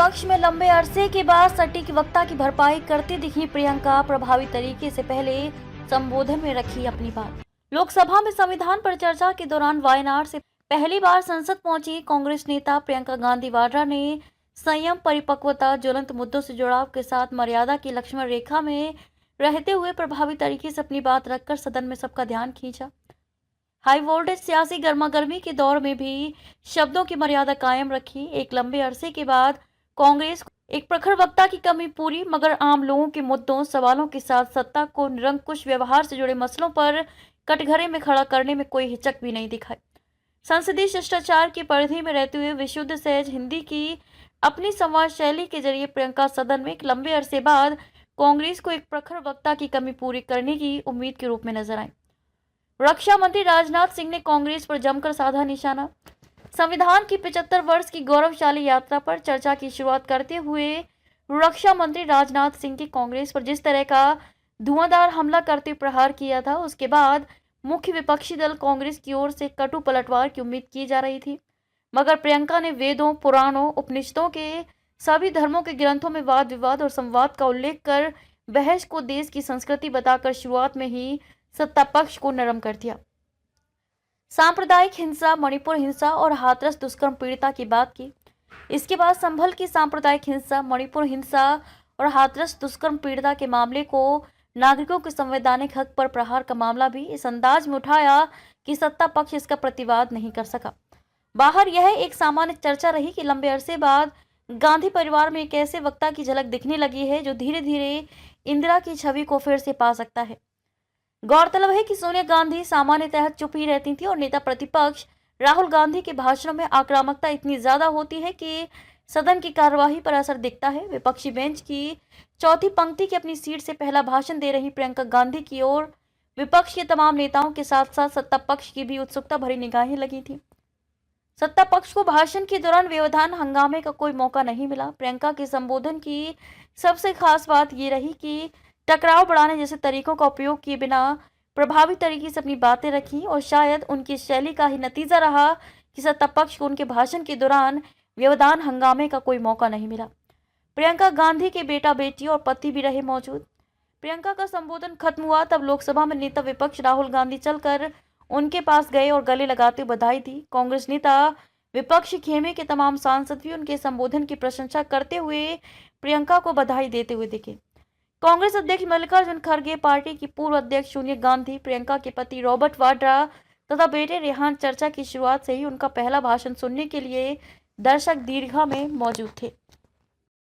विपक्ष में लंबे अरसे के बाद सटीक वक्ता की भरपाई करती दिखी प्रियंका प्रभावी तरीके से पहले संबोधन में रखी अपनी बात। लोकसभा में संविधान पर चर्चा के दौरान वायनाड से पहली बार संसद पहुंची कांग्रेस नेता प्रियंका गांधी वाड्रा ने संयम, परिपक्वता, ज्वलंत मुद्दों से जुड़ाव के साथ मर्यादा की लक्ष्मण रेखा में रहते हुए प्रभावी तरीके से अपनी बात रखकर सदन में सबका ध्यान खींचा। हाई वोल्टेज सियासी गर्मागर्मी के दौर में भी शब्दों की मर्यादा कायम रखी। एक लंबे अरसे के बाद कांग्रेस एक प्रखर वक्ता की कमी पूरी, मगर आम लोगों के मुद्दों, सवालों के साथ सत्ता को निरंकुश व्यवहार से जुड़े मसलों पर कटघरे में खड़ा करने में कोई हिचक भी नहीं दिखाई। संसदीय शिष्टाचार की परिधि में रहते हुए विशुद्ध सहज हिंदी की अपनी संवाद शैली के जरिए प्रियंका सदन में एक लंबे अरसे बाद कांग्रेस को एक प्रखर वक्ता की कमी पूरी करने की उम्मीद के रूप में नजर आई। रक्षा मंत्री राजनाथ सिंह ने कांग्रेस पर जमकर साधा निशाना। संविधान की 75 वर्ष की गौरवशाली यात्रा पर चर्चा की शुरुआत करते हुए रक्षा मंत्री राजनाथ सिंह की कांग्रेस पर जिस तरह का धुआंधार हमला करते प्रहार किया था, उसके बाद मुख्य विपक्षी दल कांग्रेस की ओर से कटु पलटवार की उम्मीद की जा रही थी। मगर प्रियंका ने वेदों, पुराणों, उपनिषदों के सभी धर्मों के ग्रंथों में वाद विवाद और संवाद का उल्लेख कर बहस को देश की संस्कृति बताकर शुरुआत में ही सत्ता पक्ष को नरम कर दिया। सांप्रदायिक हिंसा, मणिपुर हिंसा और हाथरस दुष्कर्म पीड़िता की बात की। इसके बाद संभल की सांप्रदायिक हिंसा, मणिपुर हिंसा और हाथरस दुष्कर्म पीड़िता के मामले को नागरिकों के संवैधानिक हक पर प्रहार का मामला भी इस अंदाज में उठाया कि सत्ता पक्ष इसका प्रतिवाद नहीं कर सका। बाहर यह एक सामान्य चर्चा रही कि लंबे अरसे बाद गांधी परिवार में एक ऐसे वक्ता की झलक दिखने लगी है जो धीरे धीरे इंदिरा की छवि को फिर से पा सकता है। गौरतलब है कि सोनिया गांधी सामान्यतः चुप ही रहती थी और नेता प्रतिपक्ष राहुल गांधी के भाषणों में आक्रामकता इतनी ज्यादा होती है कि सदन की कार्यवाही पर असर दिखता है। विपक्षी बेंच की चौथी पंक्ति की अपनी सीट से पहला भाषण दे रही प्रियंका गांधी की ओर विपक्ष के तमाम नेताओं के साथ साथ सत्ता पक्ष की भी उत्सुकता भरी निगाहें लगी थी। सत्ता पक्ष को भाषण के दौरान व्यवधान हंगामे का कोई मौका नहीं मिला। प्रियंका के संबोधन की सबसे खास बात ये रही कि टकराव बढ़ाने जैसे तरीकों का उपयोग किए बिना प्रभावी तरीके से अपनी बातें रखी और शायद उनकी शैली का ही नतीजा रहा कि सत्ता पक्ष को उनके भाषण के दौरान व्यवधान हंगामे का कोई मौका नहीं मिला। प्रियंका गांधी के बेटा, बेटी और पति भी रहे मौजूद। प्रियंका का संबोधन खत्म हुआ तब लोकसभा में नेता विपक्ष राहुल गांधी चलकर उनके पास गए और गले लगाते बधाई दी। कांग्रेस नेता विपक्षी खेमे के तमाम सांसद भी उनके संबोधन की प्रशंसा करते हुए प्रियंका को बधाई देते हुए दिखे। कांग्रेस अध्यक्ष मल्लिकार्जुन खड़गे, पार्टी की पूर्व अध्यक्ष सोनिया गांधी, प्रियंका के पति रॉबर्ट वाड्रा तथा बेटे रेहान चर्चा की शुरुआत से ही उनका पहला भाषण सुनने के लिए दर्शक दीर्घा में मौजूद थे।